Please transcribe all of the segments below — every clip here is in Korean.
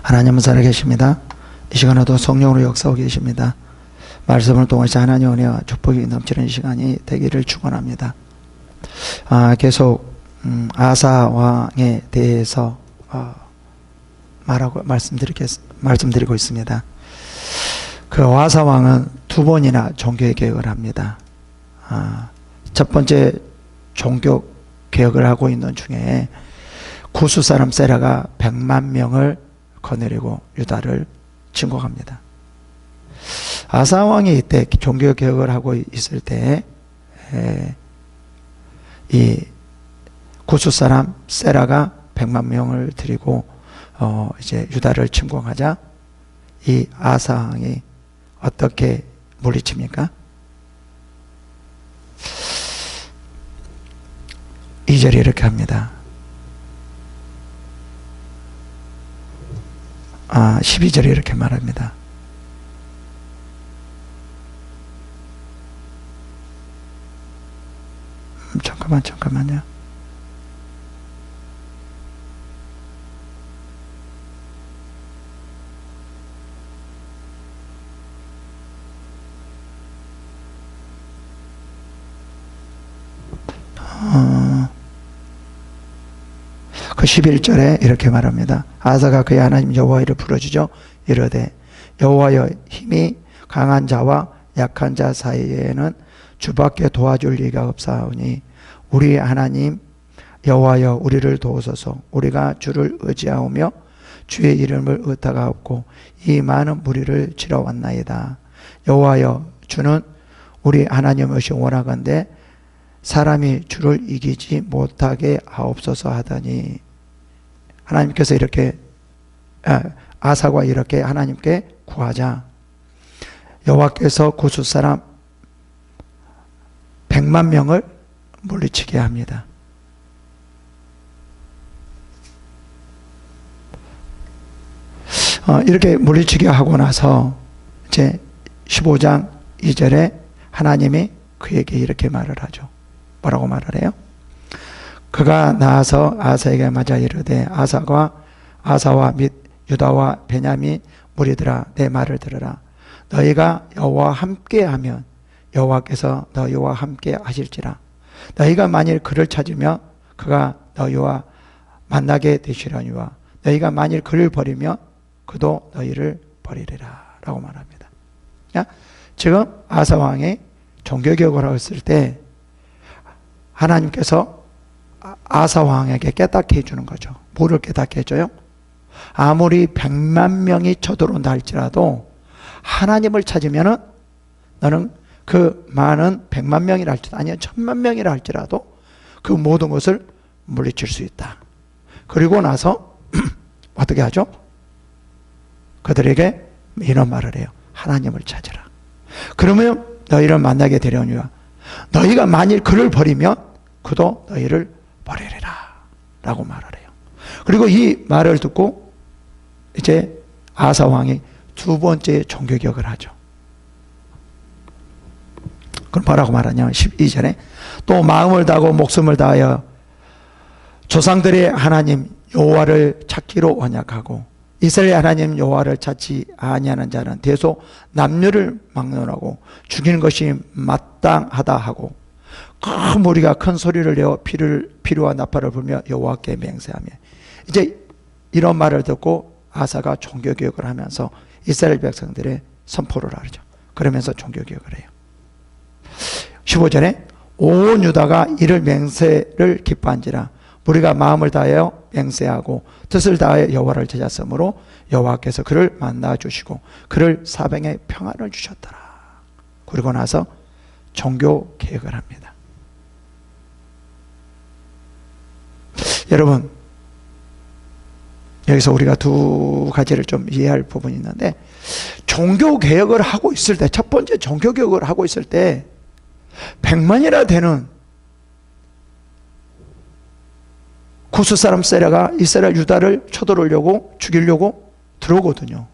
하나님은 살아계십니다. 이 시간에도 성령으로 역사하고 계십니다. 말씀을 통해서 하나님의 은혜와 축복이 넘치는 시간이 되기를 축원합니다. 계속 아사 왕에 대해서 말씀드리고 있습니다. 그 아사 왕은 두 번이나 종교 개혁을 합니다. 첫 번째 종교 개혁을 하고 있는 중에 구스 사람 세라가 100만 명을 거느리고 유다를 침공합니다. 아사 왕이 이때 종교 개혁을 하고 있을 때 이 구스 사람 세라가 100만 명을 들이고 이제 유다를 침공하자 이 아사 왕이 어떻게 물리칩니까? 2절에 이렇게 합니다. 12절에 이렇게 말합니다. 잠깐만요. 그 11절에 이렇게 말합니다. 아사가 그의 하나님 여호와를 부르짖어 이르되 여호와여, 힘이 강한 자와 약한 자 사이에는 주밖에 도와줄 리가 없사오니 우리 하나님 여호와여, 우리를 도우소서. 우리가 주를 의지하오며 주의 이름을 의타가 없고 이 많은 무리를 치러 왔나이다. 여호와여, 주는 우리 하나님이시 원하건대 사람이 주를 이기지 못하게 하옵소서 하더니, 하나님께서 이렇게 아사가 이렇게 하나님께 구하자 여호와께서 구스 사람 100만 명을 물리치게 합니다. 이렇게 물리치게 하고 나서 이제 15장 2절에 하나님이 그에게 이렇게 말을 하죠. 뭐라고 말을 해요? 그가 나아서 아사에게 맞아 이르되 아사와 및 유다와 베냐민 무리들아, 내 말을 들으라. 너희가 여호와와 함께하면 여호와께서 너희와 함께 하실지라. 너희가 만일 그를 찾으면 그가 너희와 만나게 되시려니와 너희가 만일 그를 버리면 그도 너희를 버리리라 라고 말합니다. 지금 아사 왕이 종교개혁을 했을 때 하나님께서 아사 왕에게 깨닫게 해주는 거죠. 뭐를 깨닫게 해줘요? 아무리 100만 명이 쳐들어온다 할지라도 하나님을 찾으면은 너는 그 많은 100만 명이라 할지라도, 아니면 1000만 명이라 할지라도 그 모든 것을 물리칠 수 있다. 그리고 나서 어떻게 하죠? 그들에게 이런 말을 해요. 하나님을 찾으라. 그러면 너희를 만나게 되려니와 너희가 만일 그를 버리면 그도 너희를 버리리라 라고 말을 해요. 그리고 이 말을 듣고 이제 아사 왕이 두 번째 종교개혁을 하죠. 그럼 뭐라고 말하냐면 12절에 또 마음을 다하고 목숨을 다하여 조상들의 하나님 여호와를 찾기로 언약하고 이스라엘 하나님 여호와를 찾지 아니하는 자는 대소 남녀를 막론하고 죽이는 것이 마땅하다 하고 큰 무리가 큰 소리를 내어 피루와 나팔을 불며 여호와께 맹세하며, 이제 이런 말을 듣고 아사가 종교개혁을 하면서 이스라엘 백성들의 선포를 하죠. 그러면서 종교개혁을 해요. 15절에 온 유다가 이를 맹세를 기뻐한지라 무리가 마음을 다하여 맹세하고 뜻을 다하여 여호와를 찾았으므로 여호와께서 그를 만나 주시고 그를 사방에 평안을 주셨더라. 그리고 나서 종교개혁을 합니다. 여러분, 여기서 우리가 두 가지를 좀 이해할 부분이 있는데, 종교개혁을 하고 있을 때, 첫 번째 종교개혁을 하고 있을 때 100만이나 되는 구스 사람 세라가 이스라엘 유다를 쳐들어오려고 죽이려고 들어오거든요.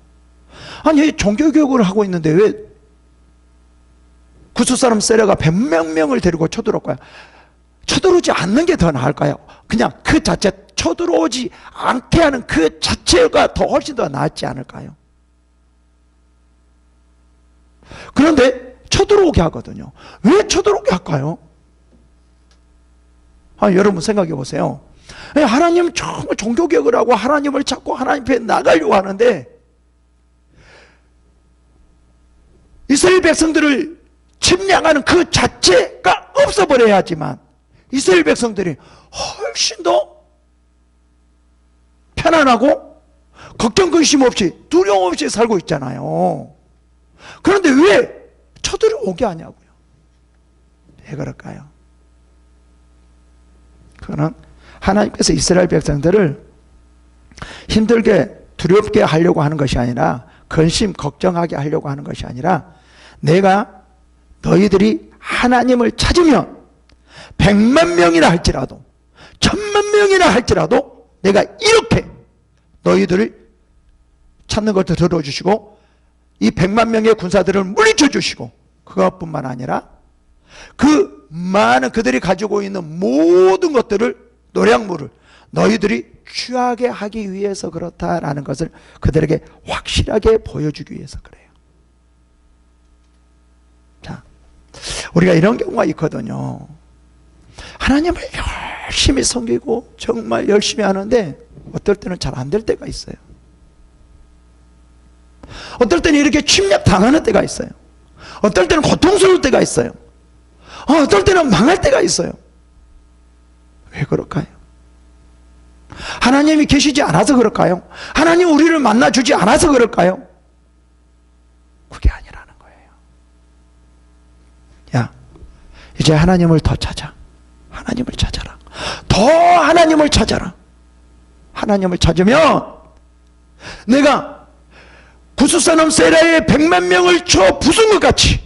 아니, 종교개혁을 하고 있는데 왜 구스 사람 세라가 100만 명을 데리고 쳐들어올 거야? 쳐들어오지 않는 게 더 나을까요? 그냥 그 자체 쳐들어오지 않게 하는 그 자체가 더 훨씬 더 낫지 않을까요? 그런데 쳐들어오게 하거든요. 왜 쳐들어오게 할까요? 여러분 생각해 보세요. 하나님 정말 종교개혁을 하고 하나님을 찾고 하나님 앞에 나가려고 하는데 이스라엘 백성들을 침략하는 그 자체가 없어버려야지만 이스라엘 백성들이 훨씬 더 편안하고 걱정 근심 없이 두려움 없이 살고 있잖아요. 그런데 왜 쳐들어오게 하냐고요. 왜 그럴까요? 그거는 하나님께서 이스라엘 백성들을 힘들게 두렵게 하려고 하는 것이 아니라 근심 걱정하게 하려고 하는 것이 아니라 내가 너희들이 하나님을 찾으면 100만 명이나 할지라도 1000만 명이나 할지라도 내가 이렇게 너희들을 찾는 것도 들어주시고 이 100만 명의 군사들을 물리쳐 주시고 그것뿐만 아니라 그 많은 그들이 가지고 있는 모든 것들을 노량물을 너희들이 취하게 하기 위해서 그렇다라는 것을 그들에게 확실하게 보여주기 위해서 그래요. 자, 우리가 이런 경우가 있거든요. 하나님을 열심히 섬기고 정말 열심히 하는데 어떨 때는 잘 안 될 때가 있어요. 어떨 때는 이렇게 침략 당하는 때가 있어요. 어떨 때는 고통스러울 때가 있어요. 어떨 때는 망할 때가 있어요. 왜 그럴까요? 하나님이 계시지 않아서 그럴까요? 하나님 우리를 만나주지 않아서 그럴까요? 그게 아니라는 거예요. 야, 이제 하나님을 더 찾아. 하나님을 찾아라. 더 하나님을 찾아라. 하나님을 찾으면 내가 구스사놈 세라의 100만 명을 쳐 부순 것 같이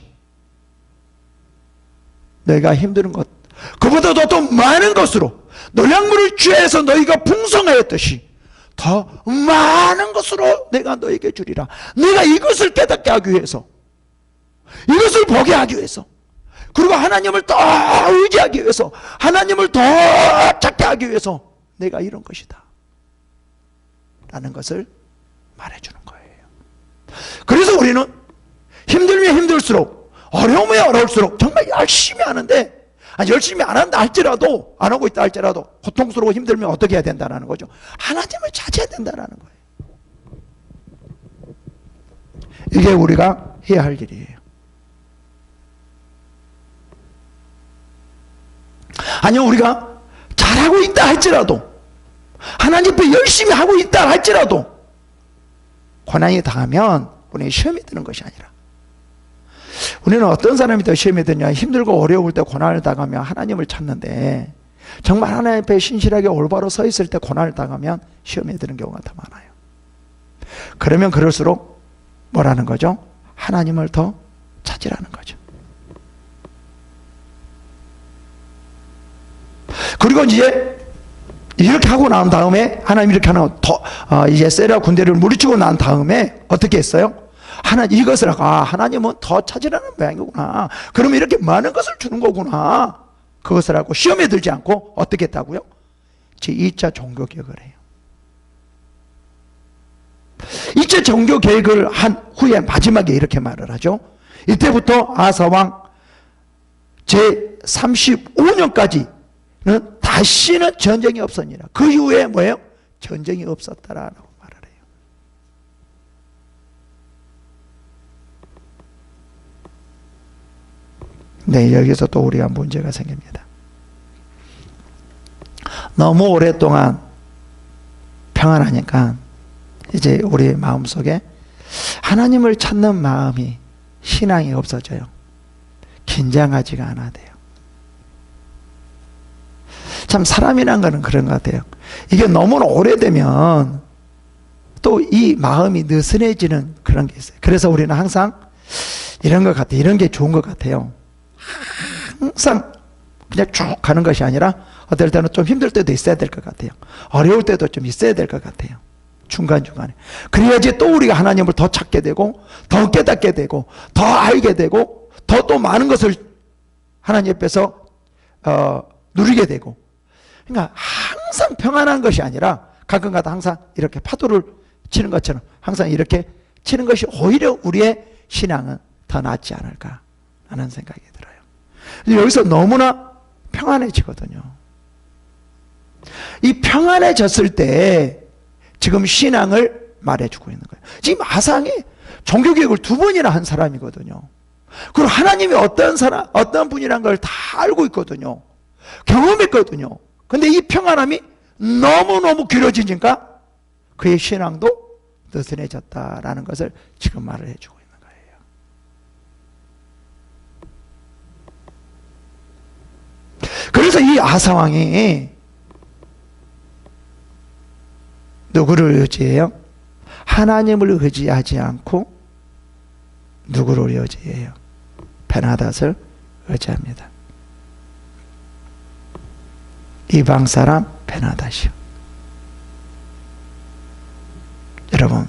내가 힘든 것 그보다도 더 많은 것으로 노량물을 취해서 너희가 풍성하였듯이 더 많은 것으로 내가 너에게 주리라. 내가 이것을 깨닫게 하기 위해서 이것을 보게 하기 위해서 그리고 하나님을 더 의지하기 위해서 하나님을 더 찾게 하기 위해서 내가 이런 것이다 라는 것을 말해주는 거예요. 그래서 우리는 힘들면 힘들수록 어려우면 어려울수록 정말 열심히 하는데 열심히 안 한다 할지라도 안 하고 있다 할지라도 고통스러워 힘들면 어떻게 해야 된다는 거죠. 하나님을 찾아야 된다는 거예요. 이게 우리가 해야 할 일이에요. 아니요 우리가 잘하고 있다 할지라도 하나님 앞에 열심히 하고 있다 할지라도 고난이 당하면 우리는 시험에 드는 것이 아니라 우리는 어떤 사람이 더 시험에 드냐 힘들고 어려울 때 고난을 당하면 하나님을 찾는데 정말 하나님 앞에 신실하게 올바로 서 있을 때 고난을 당하면 시험에 드는 경우가 더 많아요. 그러면 그럴수록 뭐라는 거죠? 하나님을 더 찾으라는 거죠. 그리고 이제 이렇게 하고 난 다음에 하나님 이렇게 하나 더 이제 세라 군대를 물리치고 난 다음에 어떻게 했어요? 이것을 하나님은 더 찾으라는 모양이구나. 그러면 이렇게 많은 것을 주는 거구나. 그것을 하고 시험에 들지 않고 어떻게 했다고요? 제2차 종교개혁을 해요. 2차 종교개혁을 한 후에 마지막에 이렇게 말을 하죠. 이때부터 아사왕 제35년까지는 다시는 전쟁이 없었니라. 그 이후에 뭐예요? 전쟁이 없었다라고 말을 해요. 네, 여기서 또 우리가 문제가 생깁니다. 너무 오랫동안 평안하니까 이제 우리 마음속에 하나님을 찾는 마음이 신앙이 없어져요. 긴장하지가 않아야 돼요. 참 사람이란 거는 그런 것 같아요. 이게 너무 오래되면 또 이 마음이 느슨해지는 그런 게 있어요. 그래서 우리는 항상 이런 것 같아요. 이런 게 좋은 것 같아요. 항상 그냥 쭉 가는 것이 아니라 어떨 때는 좀 힘들 때도 있어야 될 것 같아요. 어려울 때도 좀 있어야 될 것 같아요. 중간중간에. 그래야지 또 우리가 하나님을 더 찾게 되고 더 깨닫게 되고 더 알게 되고 더 또 많은 것을 하나님 앞에서 누리게 되고, 그러니까 항상 평안한 것이 아니라 가끔가다 항상 이렇게 파도를 치는 것처럼 항상 이렇게 치는 것이 오히려 우리의 신앙은 더 낫지 않을까 하는 생각이 들어요. 여기서 너무나 평안해지거든요. 이 평안해졌을 때 지금 신앙을 말해주고 있는 거예요. 지금 아상이 종교개혁을 2번이나 한 사람이거든요. 그리고 하나님이 어떤 사람, 어떤 분이란 걸 다 알고 있거든요. 경험했거든요. 근데 이 평안함이 너무너무 길어지니까 그의 신앙도 느슨해졌다라는 것을 지금 말을 해주고 있는 거예요. 그래서 이 아사왕이 누구를 의지해요? 하나님을 의지하지 않고 누구를 의지해요? 베나닷을 의지합니다. 이방 사람 베나닷이요. 여러분,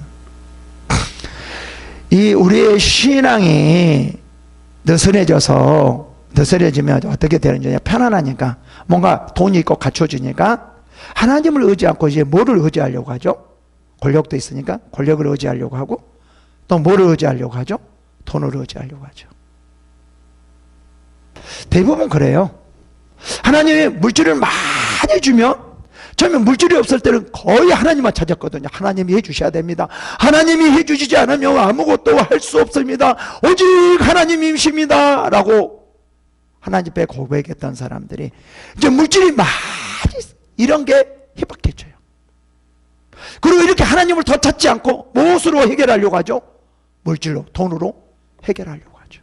이 우리의 신앙이 느슨해지면 어떻게 되는지, 편안하니까 뭔가 돈이 있고 갖춰지니까 하나님을 의지 않고 이제 뭐를 의지하려고 하죠? 권력도 있으니까 권력을 의지하려고 하고, 또 뭐를 의지하려고 하죠? 돈을 의지하려고 하죠. 대부분 그래요. 하나님이 물질을 많이 주면, 처음에 물질이 없을 때는 거의 하나님만 찾았거든요. 하나님이 해주셔야 됩니다. 하나님이 해주시지 않으면 아무것도 할 수 없습니다. 오직 하나님이십니다 라고 하나님 앞에 고백했던 사람들이 이제 물질이 많이 이런 게 희박해져요. 그리고 이렇게 하나님을 더 찾지 않고 무엇으로 해결하려고 하죠? 물질로, 돈으로 해결하려고 하죠.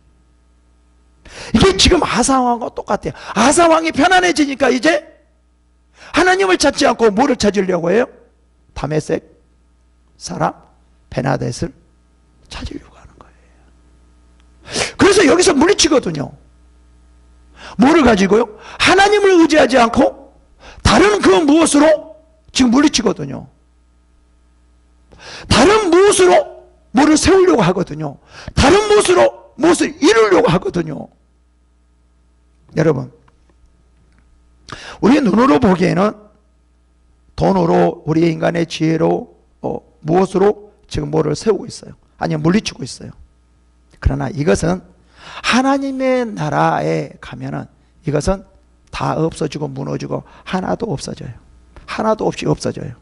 이게 지금 아사왕과 똑같아요. 아사왕이 편안해지니까 이제 하나님을 찾지 않고 뭐를 찾으려고 해요? 다메섹 사람 베나댓을 찾으려고 하는 거예요. 그래서 여기서 물리치거든요. 뭐를 가지고요? 하나님을 의지하지 않고 다른 그 무엇으로 지금 물리치거든요. 다른 무엇으로 뭐를 세우려고 하거든요. 다른 무엇으로 무엇을 이루려고 하거든요. 여러분, 우리의 눈으로 보기에는 돈으로, 우리의 인간의 지혜로, 무엇으로 지금 뭐를 세우고 있어요. 아니면 물리치고 있어요. 그러나 이것은 하나님의 나라에 가면은 이것은 다 없어지고 무너지고 하나도 없어져요. 하나도 없이 없어져요.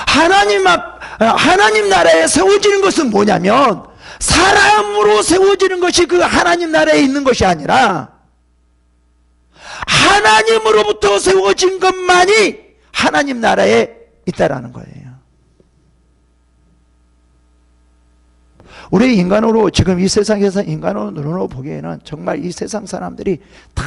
하나님 나라에 세워지는 것은 뭐냐면 사람으로 세워지는 것이 그 하나님 나라에 있는 것이 아니라 하나님으로부터 세워진 것만이 하나님 나라에 있다라는 거예요. 우리 인간으로, 지금 이 세상에서 인간으로 보기에는 정말 이 세상 사람들이 다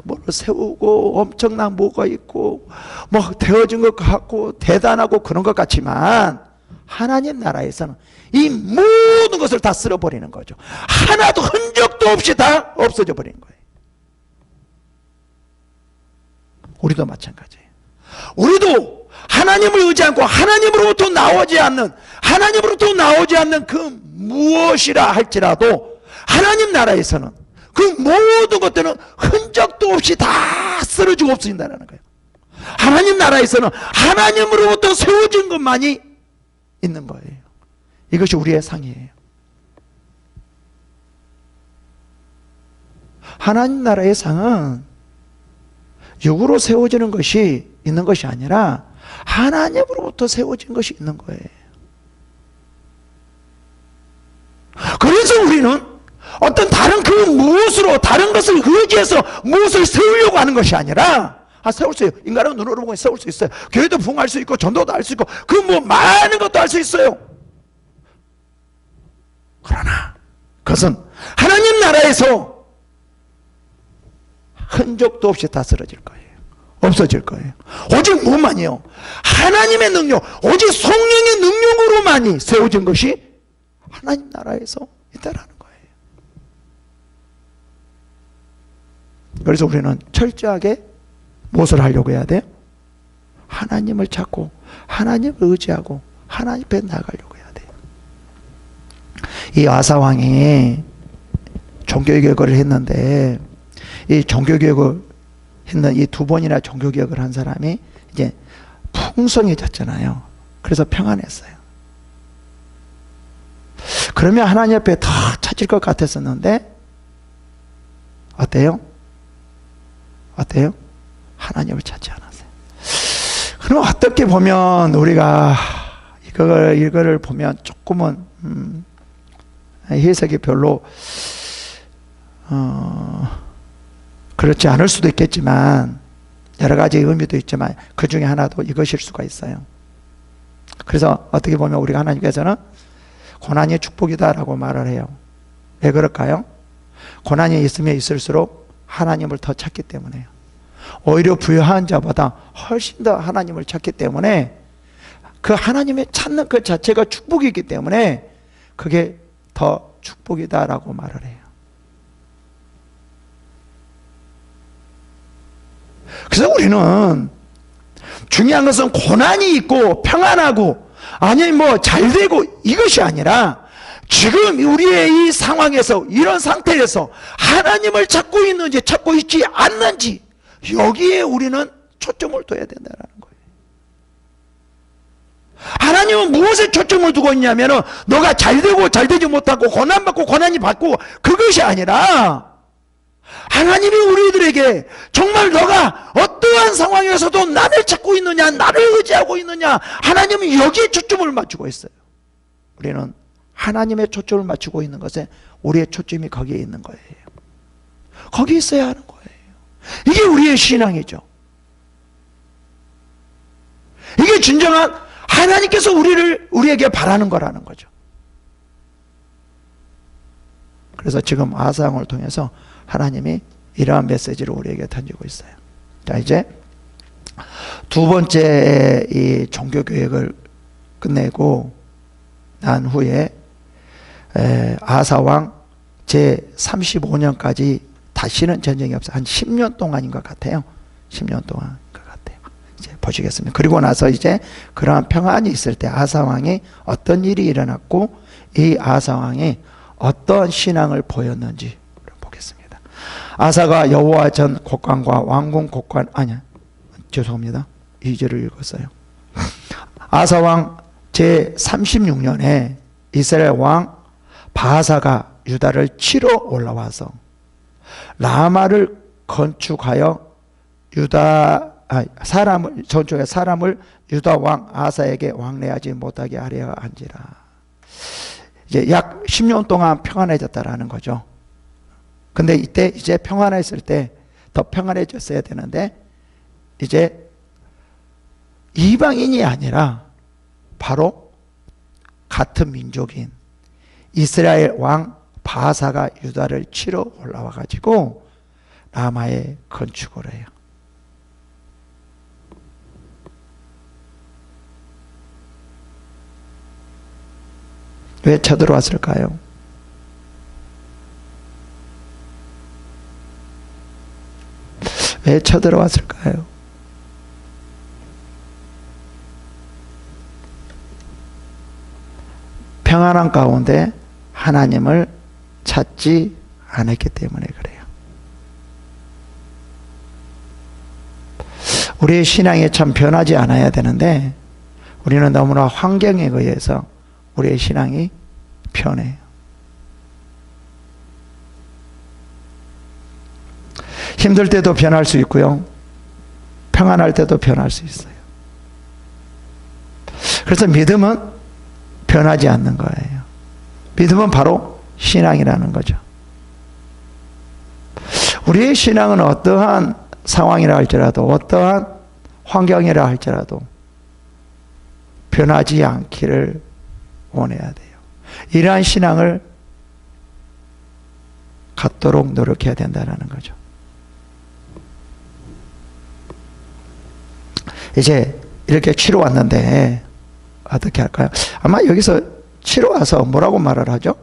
뭐를 세우고 엄청난 뭐가 있고 뭐 되어진 것 같고 대단하고 그런 것 같지만 하나님 나라에서는 이 모든 것을 다 쓸어버리는 거죠. 하나도 흔적도 없이 다 없어져 버리는 거예요. 우리도 마찬가지예요. 우리도 하나님을 의지 않고 하나님으로부터 나오지 않는 그 무엇이라 할지라도 하나님 나라에서는 그 모든 것들은 흔적도 없이 다 쓰러지고 없어진다는 거예요. 하나님 나라에서는 하나님으로부터 세워진 것만이 있는 거예요. 이것이 우리의 상이에요. 하나님 나라의 상은 육으로 세워지는 것이 있는 것이 아니라 하나님으로부터 세워진 것이 있는 거예요. 그래서 우리는 어떤 다른 그 무엇으로, 다른 것을 의지해서 무엇을 세우려고 하는 것이 아니라, 세울 수 있어요. 인간은 눈으로 보면 세울 수 있어요. 교회도 부흥할 수 있고 전도도 할 수 있고 그 뭐 많은 것도 할 수 있어요. 그러나 그것은 하나님 나라에서 흔적도 없이 다 쓰러질 거예요. 없어질 거예요. 오직 뭐만이요? 하나님의 능력, 오직 성령의 능력으로만이 세워진 것이 하나님 나라에서 있다라는 거예요. 그래서 우리는 철저하게 무엇을 하려고 해야 돼요? 하나님을 찾고 하나님을 의지하고 하나님 앞에 나가려고 해야 돼요. 이 아사왕이 종교개혁을 했는데 이 종교개혁을 했는 이 두 번이나 종교개혁을 한 사람이 이제 풍성해졌잖아요. 그래서 평안했어요. 그러면 하나님 옆에 더 찾을 것 같았었는데 어때요? 어때요? 하나님을 찾지 않았어요. 그럼 어떻게 보면 우리가 이거를 보면 조금은 해석이 별로 그렇지 않을 수도 있겠지만 여러 가지 의미도 있지만 그 중에 하나도 이것일 수가 있어요. 그래서 어떻게 보면 우리가 하나님께서는 고난이 축복이다라고 말을 해요. 왜 그럴까요? 고난이 있으면 있을수록 하나님을 더 찾기 때문에요. 오히려 부유한 자보다 훨씬 더 하나님을 찾기 때문에 그 하나님을 찾는 그 자체가 축복이기 때문에 그게 더 축복이다라고 말을 해요. 그래서 우리는 중요한 것은 고난이 있고 평안하고 아니 뭐 잘되고 이것이 아니라 지금 우리의 이 상황에서 이런 상태에서 하나님을 찾고 있는지 찾고 있지 않는지 여기에 우리는 초점을 둬야 된다는 거예요. 하나님은 무엇에 초점을 두고 있냐면은 너가 잘되고 잘되지 못하고 고난받고 고난이 받고 그것이 아니라 하나님이 우리들에게 정말 너가 어떠한 상황에서도 나를 찾고 있느냐 나를 의지하고 있느냐 하나님은 여기에 초점을 맞추고 있어요. 우리는 하나님의 초점을 맞추고 있는 것에 우리의 초점이 거기에 있는 거예요. 거기 있어야 하는 거예요. 이게 우리의 신앙이죠. 이게 진정한 하나님께서 우리에게 바라는 거라는 거죠. 그래서 지금 아사왕을 통해서 하나님이 이러한 메시지를 우리에게 던지고 있어요. 자, 이제 두 번째 이 종교개혁을 끝내고 난 후에 아사왕 제35년까지 다시는 전쟁이 없어요. 한 10년 동안인 것 같아요. 10년 동안 것 같아요. 이제 보시겠습니다. 그리고 나서 이제 그러한 평안이 있을 때 아사왕이 어떤 일이 일어났고 이 아사왕이 어떤 신앙을 보였는지 보겠습니다. 아사가 여호와 전 곡관과 왕궁 곡관 죄송합니다. 2절을 읽었어요. 아사왕 제36년에 이스라엘 왕 바하사가 유다를 치러 올라와서 라마를 건축하여 사람을 유다 왕 아사에게 왕래하지 못하게 하려 한지라. 이제 약 10년 동안 평안해졌다라는 거죠. 근데 이때 이제 평안했을 때 더 평안해졌어야 되는데 이제 이방인이 아니라 바로 같은 민족인 이스라엘 왕 바하사가 유다를 치러 올라와 가지고 라마에 건축을 해요. 왜 쳐들어왔을까요? 왜 쳐들어왔을까요? 평안한 가운데 하나님을 찾지 않았기 때문에 그래요. 우리의 신앙이 참 변하지 않아야 되는데 우리는 너무나 환경에 의해서 우리의 신앙이 변해요. 힘들 때도 변할 수 있고요. 평안할 때도 변할 수 있어요. 그래서 믿음은 변하지 않는 거예요. 믿음은 바로 신앙이라는 거죠. 우리의 신앙은 어떠한 상황이라 할지라도 어떠한 환경이라 할지라도 변하지 않기를 원해야 돼요. 이러한 신앙을 갖도록 노력해야 된다는 거죠. 이제 이렇게 치러 왔는데 어떻게 할까요? 아마 여기서 치러 와서 뭐라고 말을 하죠?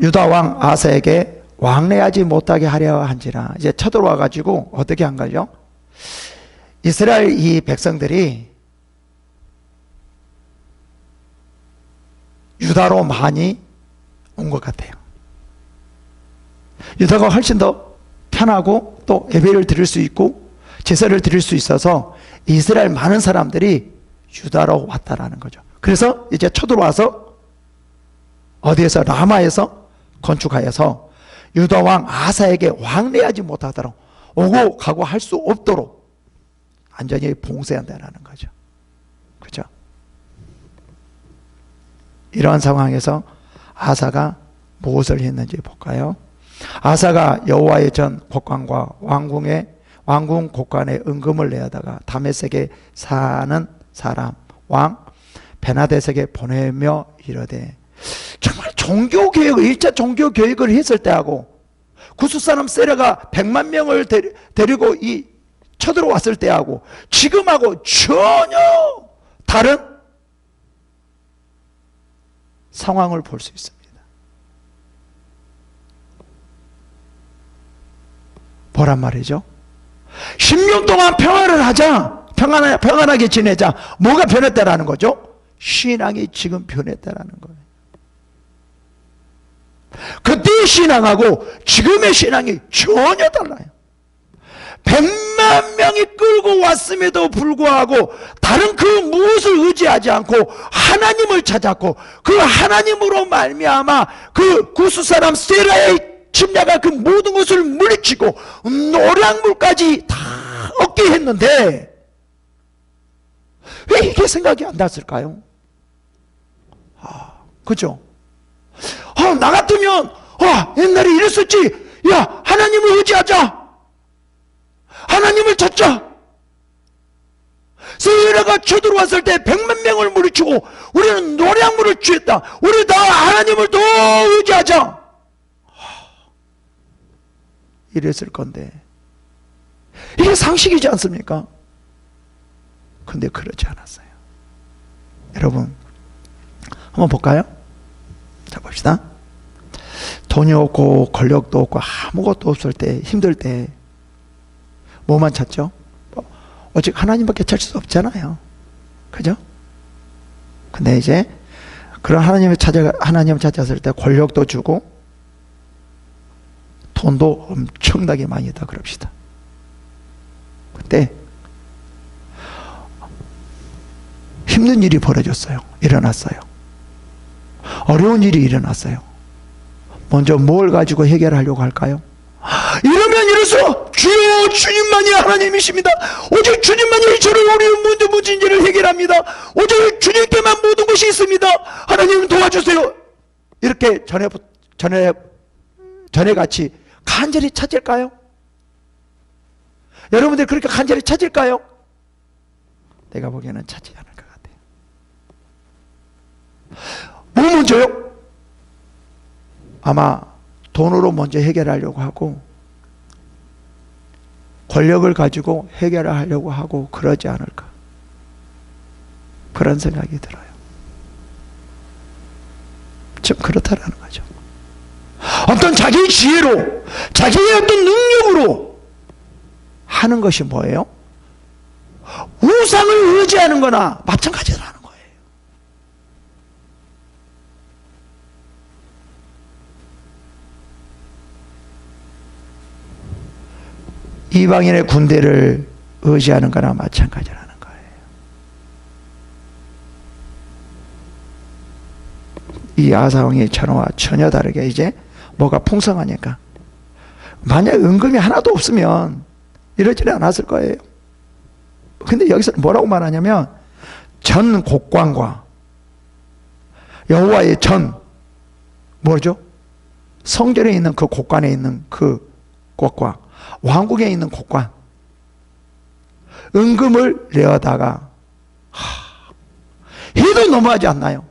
유다 왕 아사에게 왕래하지 못하게 하려 한지라. 이제 쳐들어와 가지고 어떻게 한 거죠? 이스라엘 이 백성들이 유다로 많이 온 것 같아요. 유다가 훨씬 더 편하고 또 예배를 드릴 수 있고 제사를 드릴 수 있어서 이스라엘 많은 사람들이 유다로 왔다라는 거죠. 그래서 이제 쳐들어와서 어디에서 라마에서 건축하여서 유다 왕 아사에게 왕래하지 못하도록 오고 가고 할 수 없도록 완전히 봉쇄한다는 거죠. 그렇죠? 이러한 상황에서 아사가 무엇을 했는지 볼까요? 아사가 여호와의 전 곡관과 왕궁 곡관에 은금을 내다가 다메섹에 사는 사람 왕 베나데섹에 보내며 이르되, 정말 종교개혁, 1차 종교개혁을 했을 때하고 구스 사람 세라가 100만 명을 데리고 쳐들어왔을 때하고 지금하고 전혀 다른 상황을 볼 수 있습니다. 뭐란 말이죠? 10년 동안 평화를 하자, 평안하게 지내자. 뭐가 변했다라는 거죠? 신앙이 지금 변했다라는 거예요. 그때의 신앙하고 지금의 신앙이 전혀 달라요. 100만 명이 끌고 왔음에도 불구하고 다른 그 무엇을 의지하지 않고 하나님을 찾았고, 그 하나님으로 말미암아 그 구스 사람 세라의 침략한 그 모든 것을 물리치고 노량물까지 다 얻게 했는데 왜 이게 생각이 안 났을까요? 그죠? 나 같으면 옛날에 이랬었지. 야, 하나님을 의지하자. 하나님을 찾자. 세라가 쳐들어왔을 때 100만 명을 물리치고 우리는 노량물을 취했다. 우리 다 하나님을 더 의지하자. 이랬을 건데 이게 상식이지 않습니까? 근데 그렇지 않았어요. 여러분 한번 볼까요? 자, 봅시다. 돈이 없고 권력도 없고 아무것도 없을 때, 힘들 때 뭐만 찾죠? 오직 하나님밖에 찾을 수 없잖아요. 그죠? 근데 이제 그런 하나님을 찾았을 때 권력도 주고 돈도 엄청나게 많이 있다 그럽시다. 그때 힘든 일이 벌어졌어요. 일어났어요. 어려운 일이 일어났어요. 먼저 뭘 가지고 해결하려고 할까요? 이러면 이래서 주여, 주님만이 하나님이십니다. 오직 주님만이 저를 우리 문제 문제를 해결합니다. 오직 주님께만 모든 것이 있습니다. 하나님 도와주세요. 이렇게 전에 같이 간절히 찾을까요? 여러분들 그렇게 간절히 찾을까요? 내가 보기에는 찾지 않을 것 같아요. 뭐 먼저요? 아마 돈으로 먼저 해결하려고 하고 권력을 가지고 해결하려고 하고 그러지 않을까, 그런 생각이 들어요. 좀 그렇다라는 거죠. 어떤 자기의 지혜로, 자기의 어떤 능력으로 하는 것이 뭐예요? 우상을 의지하는 거나 마찬가지라는 거예요. 이방인의 군대를 의지하는 거나 마찬가지라는 거예요. 이 아사왕의 천호와 전혀 다르게 이제 뭐가 풍성하니까, 만약 은금이 하나도 없으면 이러지는 않았을 거예요. 근데 여기서 뭐라고 말하냐면 전 곡관과 여호와의 전, 뭐죠? 성전에 있는 그 곡관에 있는 그 곡관, 왕궁에 있는 곡관, 은금을 내어다가 해도 너무하지 않나요?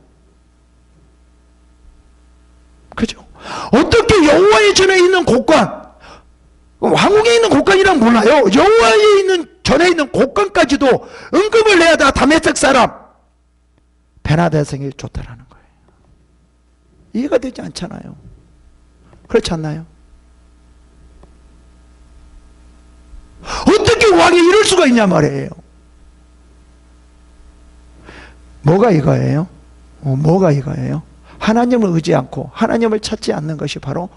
그죠? 어떻게 여호와의 전에 있는 곡관, 왕궁에 있는 곡관이란 몰라요. 여호와의 있는 전에 있는 곡관까지도 은금을 내어다가 다메섹 사람 베나데섹이 줬다라는 거예요. 이해가 되지 않잖아요. 그렇지 않나요? 어떻게 왕이 이럴 수가 있냐 말이에요. 뭐가 이거예요? 뭐가 이거예요? 하나님을 의지 않고 하나님을 찾지 않는 것이 바로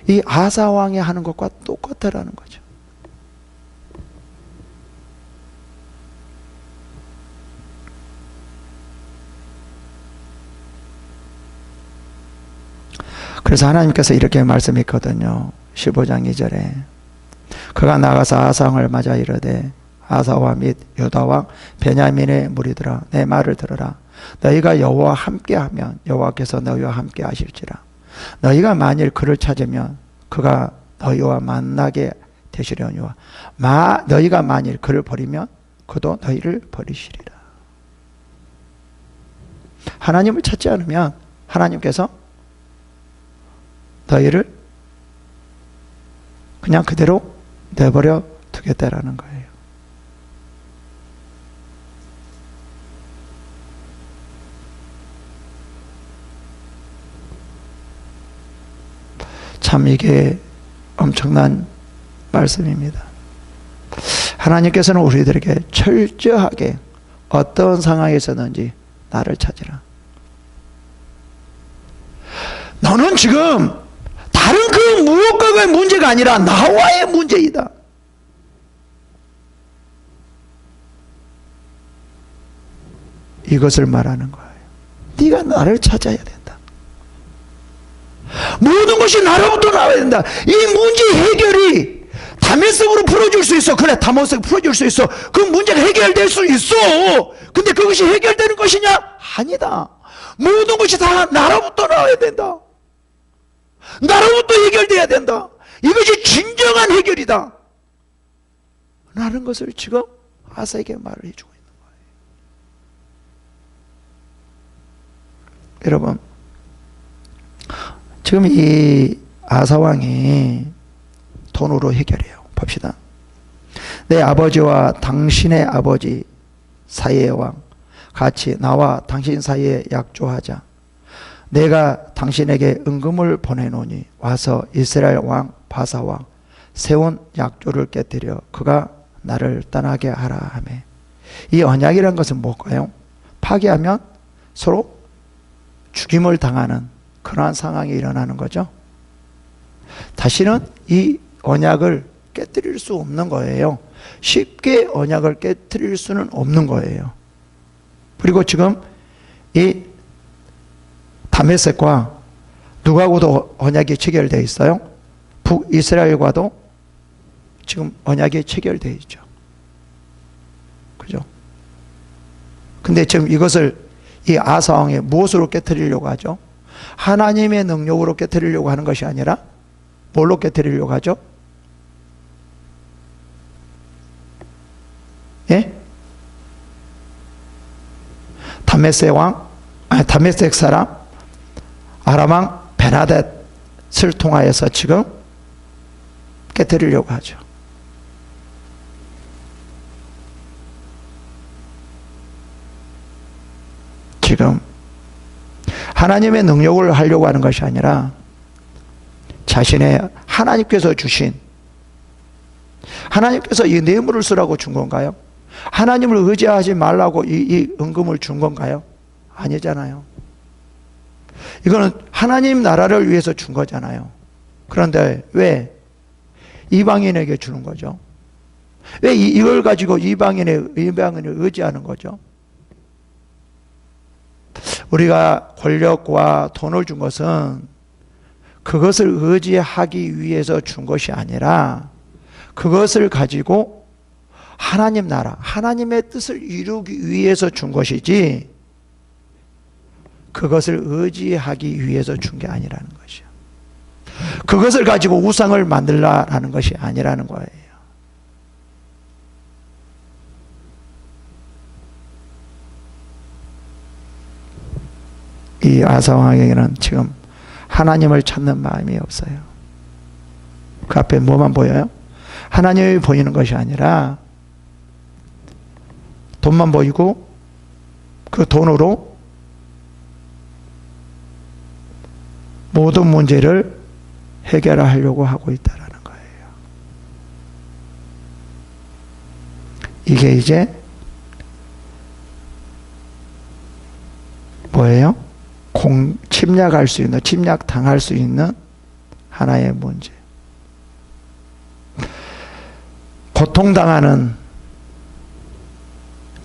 이 아사 왕이 하는 것과 똑같다라는 거죠. 그래서 하나님께서 이렇게 말씀했거든요. 15장 2절에 그가 나가서 아사왕을 맞아 이르되 아사와 및 유다왕 베냐민의 무리들아 내 말을 들으라. 너희가 여호와와 함께하면 여호와께서 너희와 함께 하실지라. 너희가 만일 그를 찾으면 그가 너희와 만나게 되시려니와 너희가 만일 그를 버리면 그도 너희를 버리시리라. 하나님을 찾지 않으면 하나님께서 너희를 그냥 그대로 내버려 두겠다라는 거예요. 참 이게 엄청난 말씀입니다. 하나님께서는 우리들에게 철저하게 어떤 상황에서든지 나를 찾으라. 너는 지금 다른 그 무엇과의 문제가 아니라 나와의 문제이다. 이것을 말하는 거예요. 네가 나를 찾아야 된다. 모든 것이 나로부터 나와야 된다. 이 문제 해결이 다메섹으로 풀어줄 수 있어. 그래, 다메섹 풀어줄 수 있어. 그 문제가 해결될 수 있어. 근데 그것이 해결되는 것이냐? 아니다. 모든 것이 다 나로부터 나와야 된다. 나로부터 해결돼야 된다. 이것이 진정한 해결이다. 라는 것을 지금 아사에게 말을 해주고 있는 거예요. 여러분, 지금 이 아사왕이 돈으로 해결해요. 봅시다. 내 아버지와 당신의 아버지 사이의 왕 같이 나와 당신 사이에 약조하자. 내가 당신에게 은금을 보내노니 와서 이스라엘 왕 바사왕 세운 약조를 깨뜨려 그가 나를 떠나게 하라 하매. 이 언약이라는 것은 뭘까요? 파기하면 서로 죽임을 당하는 그러한 상황이 일어나는 거죠. 다시는 이 언약을 깨뜨릴 수 없는 거예요. 쉽게 언약을 깨뜨릴 수는 없는 거예요. 그리고 지금 이 다메섹과 누구하고도 언약이 체결되어 있어요? 북이스라엘과도 지금 언약이 체결되어 있죠. 그죠? 근데 지금 이것을 이 아사왕이 무엇으로 깨뜨리려고 하죠? 하나님의 능력으로 깨뜨리려고 하는 것이 아니라 뭘로 깨뜨리려고 하죠? 예? 다메섹 사람 아람왕 베나댓을 통하여서 지금 깨뜨리려고 하죠. 지금 하나님의 능력을 하려고 하는 것이 아니라 자신의 하나님께서 주신, 하나님께서 이 뇌물을 쓰라고 준 건가요? 하나님을 의지하지 말라고 이 은금을 준 건가요? 아니잖아요. 이거는 하나님 나라를 위해서 준 거잖아요. 그런데 왜 이방인에게 주는 거죠? 왜 이걸 가지고 이방인을 의지하는 거죠? 우리가 권력과 돈을 준 것은 그것을 의지하기 위해서 준 것이 아니라 그것을 가지고 하나님 나라, 하나님의 뜻을 이루기 위해서 준 것이지 그것을 의지하기 위해서 준 게 아니라는 것이요. 그것을 가지고 우상을 만들라라는 것이 아니라는 거예요. 이 아사왕에게는 지금 하나님을 찾는 마음이 없어요. 그 앞에 뭐만 보여요? 하나님이 보이는 것이 아니라 돈만 보이고 그 돈으로 모든 문제를 해결하려고 하고 있다는 거예요. 이게 이제 뭐예요? 침략할 수 있는, 침략당할 수 있는 하나의 문제. 고통당하는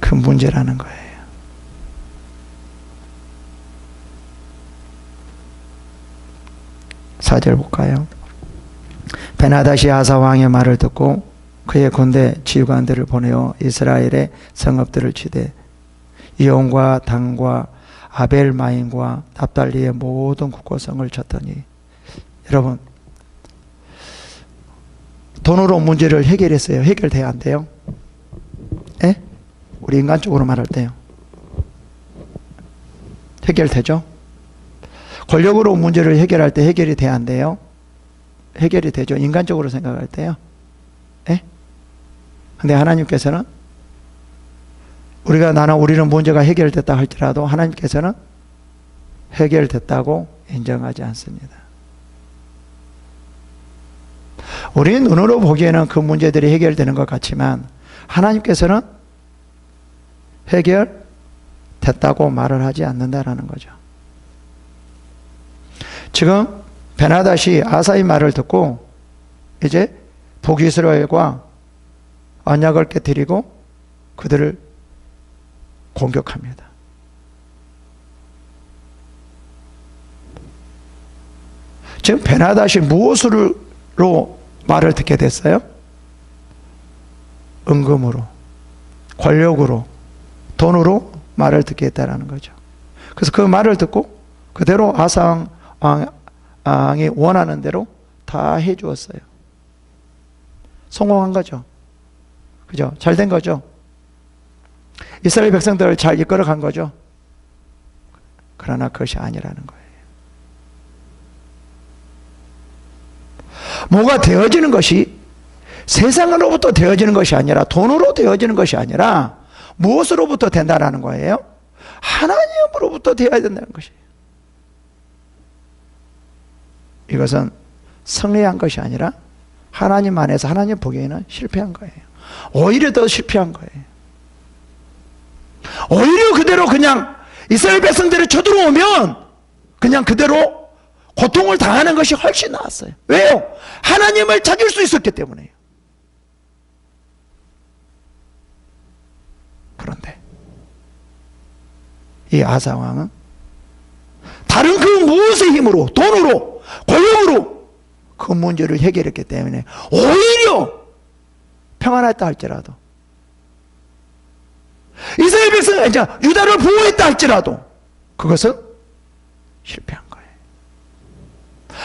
그 문제라는 거예요. 4절 볼까요? 베나다시 아사 왕의 말을 듣고 그의 군대 지휘관들을 보내어 이스라엘의 성읍들을 치되 이온과 단과 아벨마임과 납달리의 모든 국고성을 쳤더니, 여러분, 돈으로 문제를 해결했어요? 해결돼야 안 돼요? 예? 우리 인간적으로 말할 때요. 해결되죠? 권력으로 문제를 해결할 때 해결이 돼야 안 돼요? 해결이 되죠. 인간적으로 생각할 때요. 예? 근데 하나님께서는 우리는 문제가 해결됐다 할지라도 하나님께서는 해결됐다고 인정하지 않습니다. 우리 눈으로 보기에는 그 문제들이 해결되는 것 같지만 하나님께서는 해결됐다고 말을 하지 않는다라는 거죠. 지금 베나다시 아사의 말을 듣고 이제 북이스라엘과 언약을 깨뜨리고 그들을 공격합니다. 지금 베나다시 무엇으로 말을 듣게 됐어요? 은금으로, 권력으로, 돈으로 말을 듣게 했다는 거죠. 그래서 그 말을 듣고 그대로 아사 왕이 원하는 대로 다 해주었어요. 성공한 거죠. 그죠? 잘 된 거죠. 이스라엘 백성들을 잘 이끌어간 거죠. 그러나 그것이 아니라는 거예요. 뭐가 되어지는 것이 세상으로부터 되어지는 것이 아니라, 돈으로 되어지는 것이 아니라 무엇으로부터 된다라는 거예요? 하나님으로부터 되어야 된다는 것이에요. 이것은 승리한 것이 아니라 하나님 안에서 하나님 보기에는 실패한 거예요. 오히려 더 실패한 거예요. 오히려 그대로 그냥 이스라엘 백성들이 쳐들어오면 그냥 그대로 고통을 당하는 것이 훨씬 나았어요. 왜요? 하나님을 찾을 수 있었기 때문에요. 그런데 이 아사 왕은 다른 그 무엇의 힘으로, 돈으로, 권력으로 그 문제를 해결했기 때문에 오히려 평안했다 할지라도, 이스라엘 백성, 유다를 보호했다 할지라도 그것은 실패한 거예요.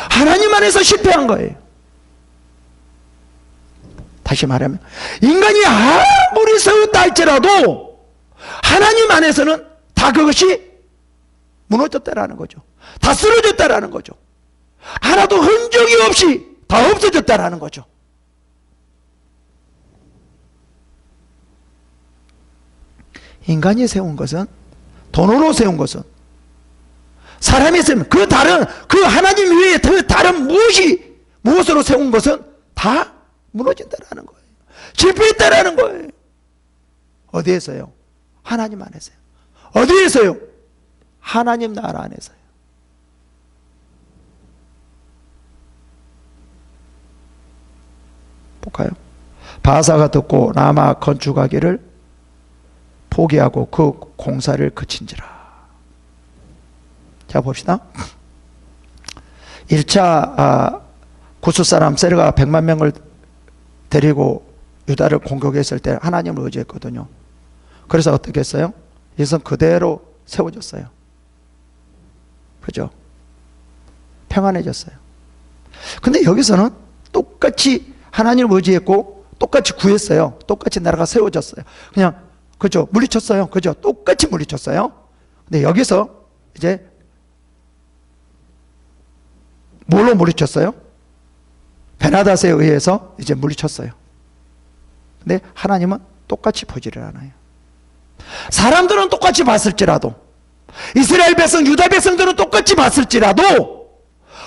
하나님 안에서 실패한 거예요. 다시 말하면 인간이 아무리 세웠다 할지라도 하나님 안에서는 다 그것이 무너졌다라는 거죠. 다 쓰러졌다라는 거죠. 하나도 흔적이 없이 다 없어졌다라는 거죠. 인간이 세운 것은, 돈으로 세운 것은, 사람이 세운 그 하나님 외에 그 다른 무엇으로 세운 것은 다 무너진다라는 거예요. 실패했다라는 거예요. 어디에서요? 하나님 안에서요. 어디에서요? 하나님 나라 안에서요. 볼까요? 바사가 듣고 라마 건축하기를 포기하고 그 공사를 그친지라. 자, 봅시다. 1차 구스 사람 세르가 100만 명을 데리고 유다를 공격했을 때 하나님을 의지했거든요. 그래서 어떻게 했어요? 이것은 그대로 세워졌어요. 그죠? 평안해졌어요. 근데 여기서는 똑같이 하나님을 의지했고 똑같이 구했어요. 똑같이 나라가 세워졌어요. 그냥, 그죠? 물리쳤어요. 그죠? 똑같이 물리쳤어요. 근데 여기서 이제 뭘로 물리쳤어요? 베나닷에 의해서 이제 물리쳤어요. 근데 하나님은 똑같이 보지를 않아요. 사람들은 똑같이 봤을지라도, 이스라엘 백성, 유다 백성들은 똑같이 봤을지라도,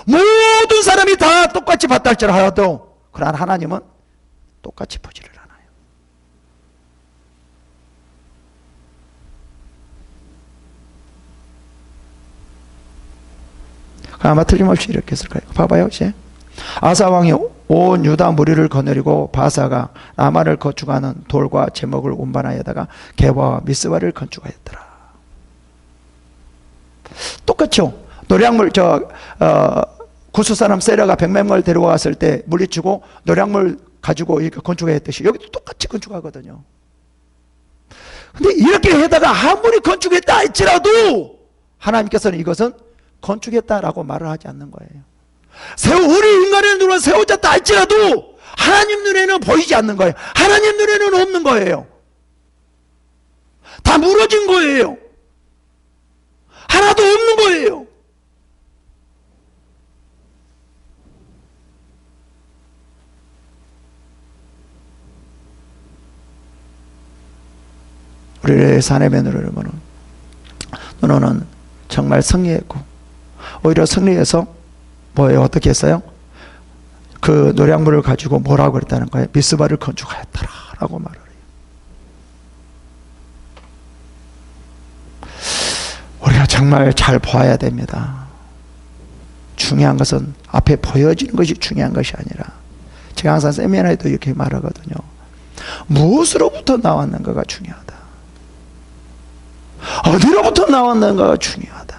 모든 사람이 다 똑같이 봤다 할지라도, 그러나 하나님은 똑같이 보지를 않아요. 아마 틀림없이 이렇게 했을 거예요. 봐봐요, 이제. 아사 왕이 온 유다 무리를 거느리고 바사가 라마를 건축하는 돌과 제목을 운반하여다가 게바와 미스바를 건축하였더라. 똑같죠. 노량물 구스 사람 세라가 백명을 데려왔을 때 물리치고 노량물 가지고 이렇게 건축했듯이 여기도 똑같이 건축하거든요. 근데 이렇게 해다가 아무리 건축했다 할지라도 하나님께서는 이것은 건축했다라고 말을 하지 않는 거예요. 우리 인간의 눈으로 세워졌다 할지라도 하나님 눈에는 보이지 않는 거예요. 하나님 눈에는 없는 거예요. 다 무너진 거예요. 하나도 없는 거예요. 우리의 사내의 눈으로 보면 너는 정말 승리했고 오히려 승리해서 뭐예요? 어떻게 했어요? 그 노량물을 가지고 뭐라고 그랬다는 거예요? 미스바를 건축하였더라 라고 말을 해요. 우리가 정말 잘 봐야 됩니다. 중요한 것은 앞에 보여지는 것이 중요한 것이 아니라, 제가 항상 세미나에도 이렇게 말하거든요. 무엇으로부터 나왔는가가 중요하다. 어디로부터 나왔는가가 중요하다.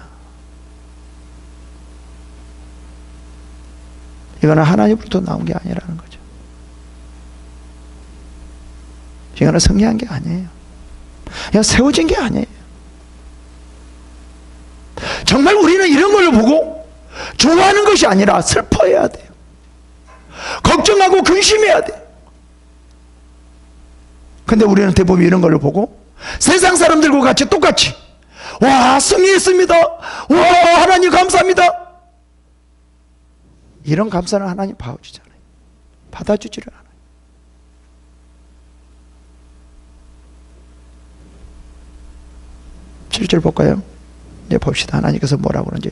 이거는 하나님으로부터 나온 게 아니라는 거죠. 이거는 승리한 게 아니에요. 그냥 세워진 게 아니에요. 정말 우리는 이런 걸 보고 좋아하는 것이 아니라 슬퍼해야 돼요. 걱정하고 근심해야 돼요. 근데 우리는 대부분 이런 걸 보고 세상 사람들과 같이 똑같이 와 승리했습니다. 와 하나님 감사합니다. 이런 감사는 하나님 봐주잖아요. 받아주지를 않아요. 7절 볼까요? 이제 봅시다. 하나님께서 뭐라고 그러는지.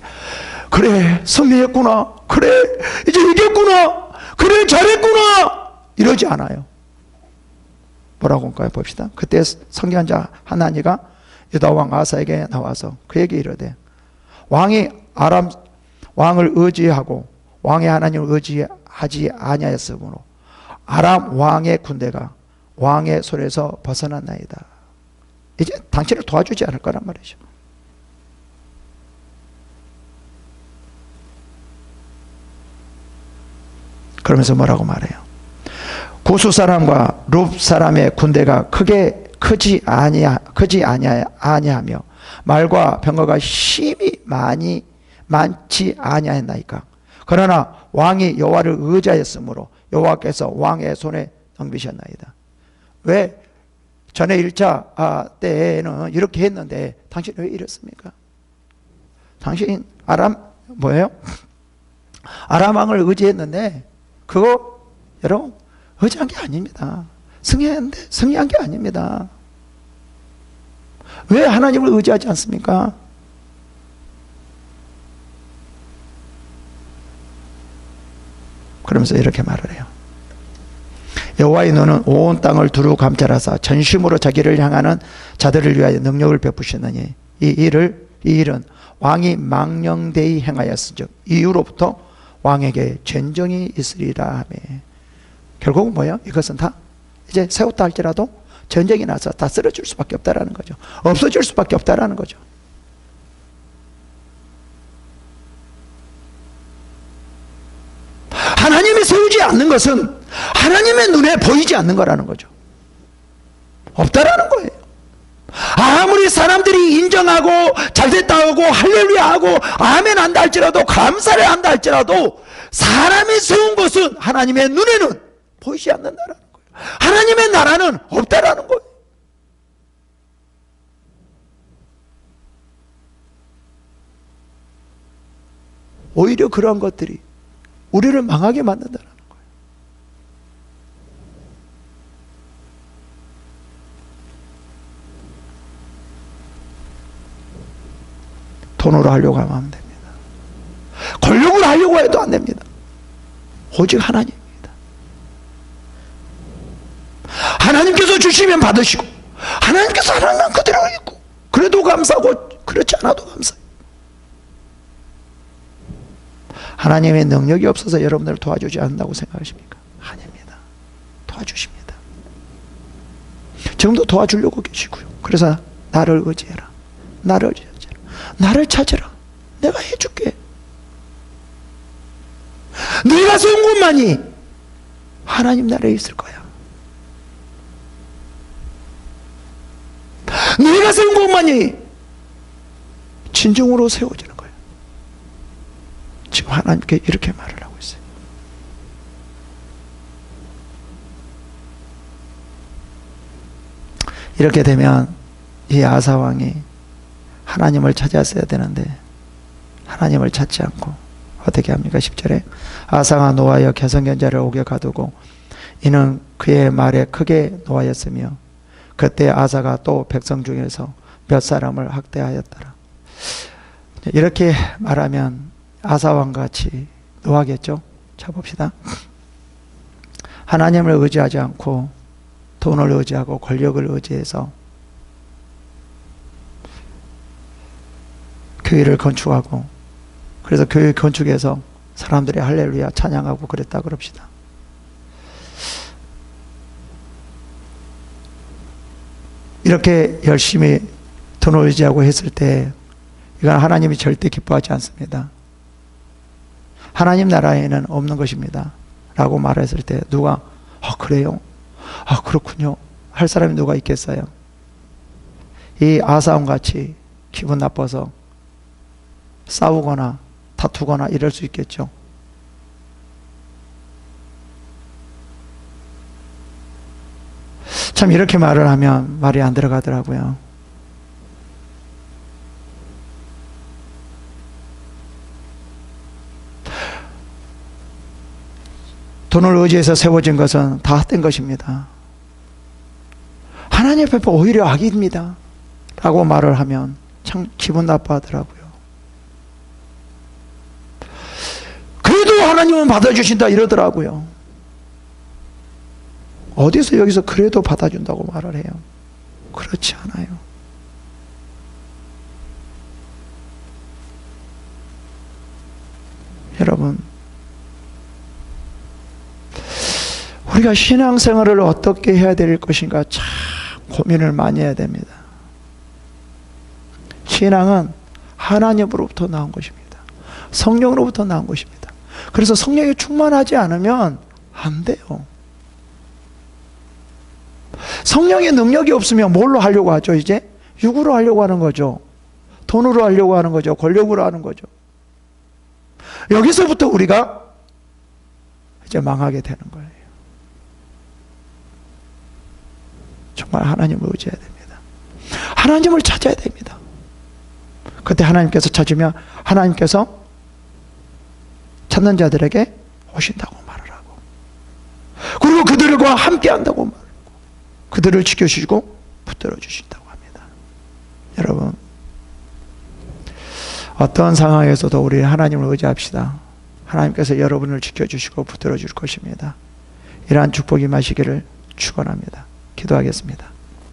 그래 승리했구나. 그래 이제 이겼구나. 그래 잘했구나. 이러지 않아요. 뭐라고 할까요? 봅시다. 그때 선견자 하나니가 유다 왕 아사에게 나와서 그에게 이르되 왕이 아람 왕을 의지하고 왕의 하나님을 의지하지 아니하였으므로 아람 왕의 군대가 왕의 손에서 벗어났나이다. 이제 당신을 도와주지 않을 거란 말이죠. 그러면서 뭐라고 말해요? 구스 사람과 룹 사람의 군대가 크지 아니하며 말과 병거가 심히 많지 아니하였나이까. 그러나 왕이 여호와를 의지하였으므로 여호와께서 왕의 손에 넘기셨나이다. 왜 전에 1차 때에는 이렇게 했는데 당신 왜 이랬습니까? 당신 아람 뭐예요? 아람 왕을 의지했는데 그거 여러분 의지한 게 아닙니다. 승리했는데 승리한 게 아닙니다. 왜 하나님을 의지하지 않습니까? 그러면서 이렇게 말을 해요. 여호와의 눈은 온 땅을 두루 감찰하사 전심으로 자기를 향하는 자들을 위하여 능력을 베푸시느니 이 일은 왕이 망령되이 행하였은즉 이후로부터 왕에게 전정이 있으리라 하며. 결국은 뭐예요? 이것은 다 이제 세웠다 할지라도 전쟁이 나서 다 쓰러질 수밖에 없다라는 거죠. 없어질 수밖에 없다라는 거죠. 하나님이 세우지 않는 것은 하나님의 눈에 보이지 않는 거라는 거죠. 없다라는 거예요. 아무리 사람들이 인정하고 잘됐다 하고 할렐루야 하고 아멘 한다 할지라도 감사를 한다 할지라도 사람이 세운 것은 하나님의 눈에는 보이지 않는다라는 거예요. 하나님의 나라는 없다라는 거예요. 오히려 그러한 것들이 우리를 망하게 만든다는 거예요. 돈으로 하려고 하면 안 됩니다. 권력으로 하려고 해도 안 됩니다. 오직 하나님입니다. 하나님께서 주시면 받으시고 하나님께서 하나님 그대로 있고 그래도 감사하고 그렇지 않아도 감사해요. 하나님의 능력이 없어서 여러분들을 도와주지 않는다고 생각하십니까? 아닙니다. 도와주십니다. 지금도 도와주려고 계시고요. 그래서 나를 의지해라. 나를 의지해라. 나를 찾으라. 내가 해줄게. 네가 세운 곳만이 하나님 나라에 있을 거야. 네가 세운 곳만이 진정으로 세워지는 거예요. 지금 하나님께 이렇게 말을 하고 있어요. 이렇게 되면 이 아사왕이 하나님을 찾았어야 되는데 하나님을 찾지 않고 어떻게 합니까? 10절에 아사가 노하여 개성견자를 옥에 가두고 이는 그의 말에 크게 노하였으며 그때 아사가 또 백성 중에서 몇 사람을 학대하였더라. 이렇게 말하면 아사왕같이 노하겠죠? 자 봅시다. 하나님을 의지하지 않고 돈을 의지하고 권력을 의지해서 교회를 건축하고 그래서 교회 건축해서 사람들이 할렐루야 찬양하고 그랬다 그럽시다. 이렇게 열심히 돈을 의지하고 했을 때 이건 하나님이 절대 기뻐하지 않습니다. 하나님 나라에는 없는 것입니다. 라고 말했을 때 누가 그래요? 그렇군요. 할 사람이 누가 있겠어요? 이 아사왕같이 기분 나빠서 싸우거나 다투거나 이럴 수 있겠죠. 참 이렇게 말을 하면 말이 안 들어가더라고요. 돈을 의지해서 세워진 것은 다 헛된 것입니다. 하나님 앞에 오히려 악입니다. 라고 말을 하면 참 기분 나빠하더라고요. 그래도 하나님은 받아주신다 이러더라고요. 어디서 여기서 그래도 받아준다고 말을 해요? 그렇지 않아요. 여러분, 우리가 신앙생활을 어떻게 해야 될 것인가 참 고민을 많이 해야 됩니다. 신앙은 하나님으로부터 나온 것입니다. 성령으로부터 나온 것입니다. 그래서 성령이 충만하지 않으면 안 돼요. 성령의 능력이 없으면 뭘로 하려고 하죠? 이제 육으로 하려고 하는 거죠. 돈으로 하려고 하는 거죠. 권력으로 하는 거죠. 여기서부터 우리가 이제 망하게 되는 거예요. 정말 하나님을 의지해야 됩니다. 하나님을 찾아야 됩니다. 그때 하나님께서 찾으면 하나님께서 찾는 자들에게 오신다고 말을 하고 그리고 그들과 함께 한다고 말하고 그들을 지켜주시고 붙들어 주신다고 합니다. 여러분, 어떤 상황에서도 우리 하나님을 의지합시다. 하나님께서 여러분을 지켜주시고 붙들어 줄 것입니다. 이러한 축복이 마시기를 축원합니다. 기도하겠습니다.